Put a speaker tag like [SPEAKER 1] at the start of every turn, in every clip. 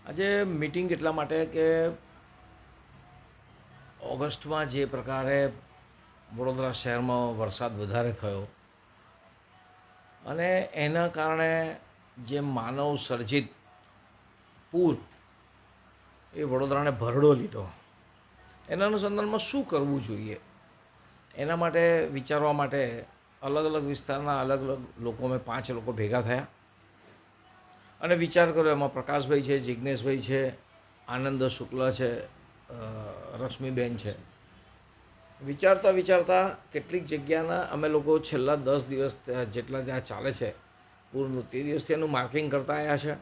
[SPEAKER 1] આજે મિટિંગ એટલા માટે કે ઓગસ્ટમાં જે પ્રકારે વડોદરા શહેરમાં વરસાદ વધારે થયો અને એના કારણે જે માનવ સર્જિત પૂર એ વડોદરાને ભરડો લીધો, એના અનુસંધાનમાં શું કરવું જોઈએ એના માટે વિચારવા માટે અલગ અલગ વિસ્તારના અલગ અલગ લોકો, મેં 5 લોકો ભેગા થયા અને વિચાર કર્યો. એમાં પ્રકાશભાઈ છે, જિજ્ઞેશભાઈ છે, આનંદ શુક્લ છે, રશ્મિબેન છે. વિચારતા વિચારતા કેટલીક જગ્યાના અમે લોકો છેલ્લા 10 દિવસ જેટલા ત્યાં ચાલે છે પૂરનું, તે દિવસથી એનું માર્કિંગ કરતા આવ્યા છે,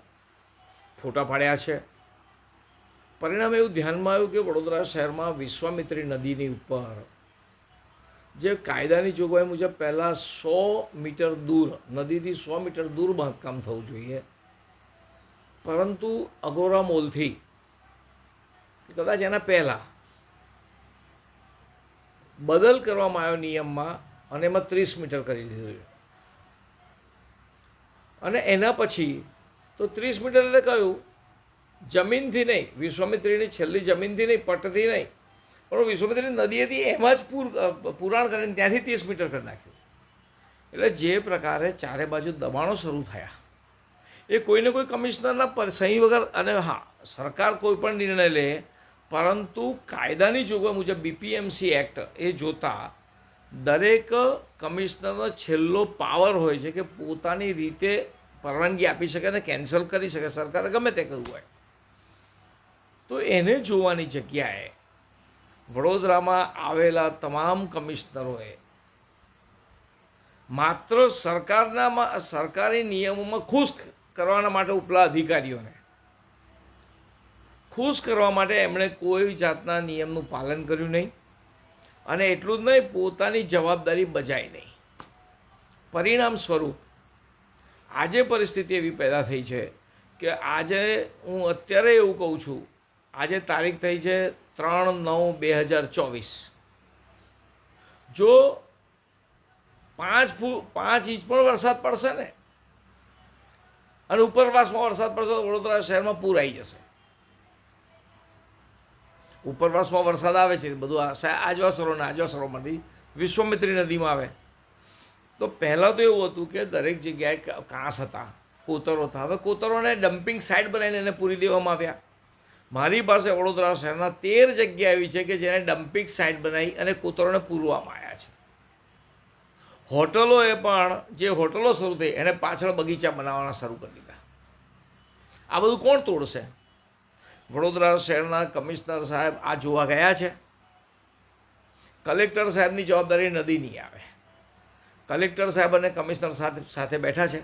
[SPEAKER 1] ફોટા પાડ્યા છે. પરિણામે એવું ધ્યાનમાં આવ્યું કે વડોદરા શહેરમાં વિશ્વામિત્રી નદીની ઉપર જે કાયદાની જોગવાઈ મુજબ પહેલાં 100 મીટર દૂર, નદીથી 100 મીટર દૂર બાંધકામ થવું જોઈએ, પરંતુ અગોરા મોલથી કદાચ એના પહેલાં બદલ કરવામાં આવ્યો નિયમમાં અને એમાં 30 મીટર કરી દીધું છે. અને એના પછી તો 30 મીટર એટલે કહ્યું જમીનથી નહીં, વિશ્વામિત્રીની છેલ્લી જમીનથી નહીં, પટથી નહીં, પણ વિશ્વામિત્રી નદી હતી એમાં જ પુરાણ કરીને ત્યાંથી 30 મીટર કરી નાખ્યું. એટલે જે પ્રકારે ચારે બાજુ દબાણો શરૂ થયા એ કોઈને કોઈ કમિશનરના સહી વગર, અને હા, સરકાર કોઈ પણ નિર્ણય લે, પરંતુ કાયદાની જોગવાઈ મુજબ BPMC એક્ટ એ જોતાં દરેક કમિશનરનો છેલ્લો પાવર હોય છે કે પોતાની રીતે પરવાનગી આપી શકે અને કેન્સલ કરી શકે, સરકારે ગમે તે કહ્યું હોય. તો એને જોવાની જગ્યાએ વડોદરામાં આવેલા તમામ કમિશનરોએ માત્ર સરકારી નિયમોમાં ખુશ કરવાના માટે ઉપલા અધિકારીઓને ખુશ કરવા માટે એમણે કોઈ જાતના નિયમનું પાલન કર્યું નહીં, અને એટલું જ નહીં, પોતાની જવાબદારી બજાવી નહીં. પરિણામ સ્વરૂપ આજે પરિસ્થિતિ એવી પેદા થઈ છે કે આજે હું અત્યારે એવું કહું છું, આજે તારીખ થઈ છે 3/9/2024. જો 5 ઇંચ પણ વરસાદ પડશે ને અને ઉપરવાસમાં વરસાદ પડશે તો વડોદરા શહેરમાં પૂર આવી જશે. ઉપરવાસમાં વરસાદ આવે છે બધું આજવાસરોમાંથી વિશ્વામિત્રી નદીમાં આવે. તો પહેલાં તો એવું હતું કે દરેક જગ્યાએ કાંસ હતા, કોતરો હતા. હવે કોતરોને ડમ્પિંગ સાઇટ બનાવીને એને પૂરી દેવામાં આવ્યા. મારી પાસે વડોદરા શહેરના 13 જગ્યા એવી છે કે જેને ડમ્પિંગ સાઇટ બનાવી અને કોતરોને પૂરવામાં આવ્યા છે. હોટલોએ પણ જે હોટલો શરૂ થઈ એને પાછળ બગીચા બનાવવાના શરૂ કરી દીધા. આ બધું કોણ તોડશે? વડોદરા શહેરના કમિશનર સાહેબ આ જોવા ગયા છે. કલેક્ટર સાહેબની જવાબદારી નદી નહીં આવે. કલેક્ટર સાહેબ અને કમિશનર સાથે બેઠા છે.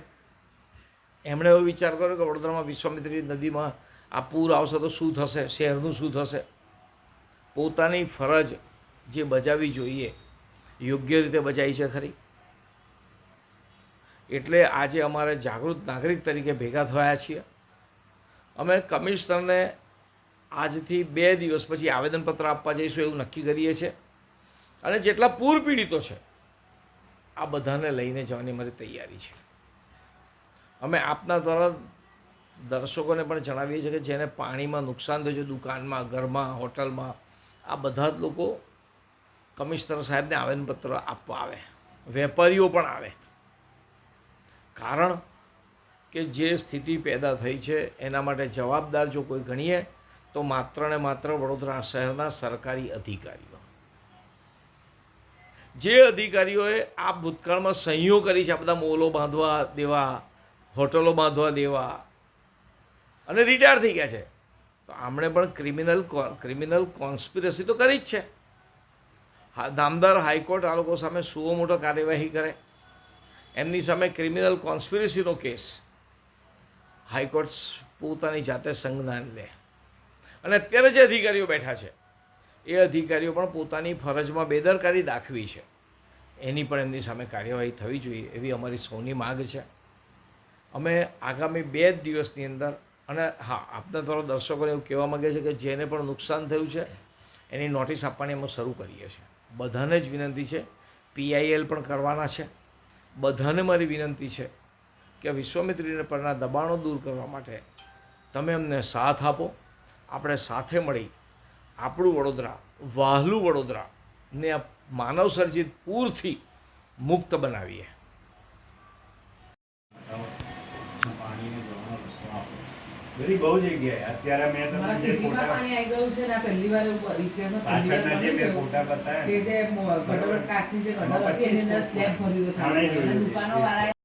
[SPEAKER 1] એમણે એવો વિચાર કર્યો કે વડોદરામાં વિશ્વામિત્રી નદીમાં આ પૂર આવશે તો શું થશે, શહેરનું શું થશે. પોતાની ફરજ જે બજાવવી જોઈએ યોગ્ય રીતે બજાવી છે ખરી. એટલે આજે અમારે જાગૃત નાગરિક તરીકે ભેગા થયા છીએ. અમે કમિશનરને આજથી 2 દિવસ પછી આવેદનપત્ર આપવા જઈશું એવું નક્કી કરીએ છીએ, અને જેટલા પૂર પીડિતો છે આ બધાને લઈને જવાની મારી તૈયારી છે. અમે આપના દ્વારા દર્શકોને પણ જણાવીએ છીએ કે જેને પાણીમાં નુકસાન થયું છે, દુકાનમાં, ઘરમાં, હોટલમાં, આ બધા જ લોકો કમિશનર સાહેબને આવેદનપત્ર આપવા આવે. વેપારીઓ પણ આવે. કારણ કે જે સ્થિતિ પેદા થઈ છે એના માટે જવાબદાર જો કોઈ ગણીએ તો માત્ર ને માત્ર વડોદરા શહેરના સરકારી અધિકારીઓ. જે અધિકારીઓએ આ ભૂતકાળમાં સહીઓ કરી છે, આ બધા મોલો બાંધવા દેવા, હોટલો બાંધવા દેવા, અને રિટાયર થઈ ગયા છે, તો આમણે પણ ક્રિમિનલ કોન્સ્પિરસી તો કરી જ છે. નામદાર હાઈકોર્ટ આ લોકો સામે સુઓ મોટો કાર્યવાહી કરે, એમની સામે ક્રિમિનલ કોન્સ્પિરસીનો કેસ હાઈકોર્ટ પોતાની જાતે સંજ્ઞાન લે. અને અત્યારે જે અધિકારીઓ બેઠા છે એ અધિકારીઓ પણ પોતાની ફરજમાં બેદરકારી દાખવી છે, એની પણ એમની સામે કાર્યવાહી થવી જોઈએ એવી અમારી સૌની માગ છે. અમે આગામી 2 દિવસની અંદર, અને હા, આપના દ્વારા દર્શકોને એવું કહેવા માગે છે કે જેને પણ નુકસાન થયું છે એની નોટિસ આપવાની અમે શરૂ કરીએ છીએ. બધાને જ વિનંતી છે, PIL પણ કરવાના છે. બધાને મારી વિનંતી છે કે વિશ્વામિત્રી પરના દબાણો દૂર કરવા માટે તમે અમને સાથ આપો. આપણે સાથે મળી આપણું વડોદરા, વહાલું વડોદરાને આ માનવ સર્જિત પૂરથી મુક્ત બનાવીએ.
[SPEAKER 2] પાણીનો જવાનો રસ્તો આપો. બધી બહુ જગ્યાએ અત્યારે મેં તમને
[SPEAKER 3] મારા
[SPEAKER 2] જે
[SPEAKER 3] સિટીમાં
[SPEAKER 2] ફોટા
[SPEAKER 3] પાણી આવી ગયું છે ને આ પહેલી વાર એવું ઇતિહાસમાં પહેલી વાર
[SPEAKER 2] પાછળના જે
[SPEAKER 3] બન્યું
[SPEAKER 2] બે
[SPEAKER 3] છે
[SPEAKER 2] ફોટા બતાવ્યા
[SPEAKER 3] કે જે ગટર કાચની જે ગટર હતી એની અંદર સ્લેબ ભરી ગયો છે
[SPEAKER 2] આણે
[SPEAKER 3] અને
[SPEAKER 2] જોયું.
[SPEAKER 3] દુકાનો વાળાએ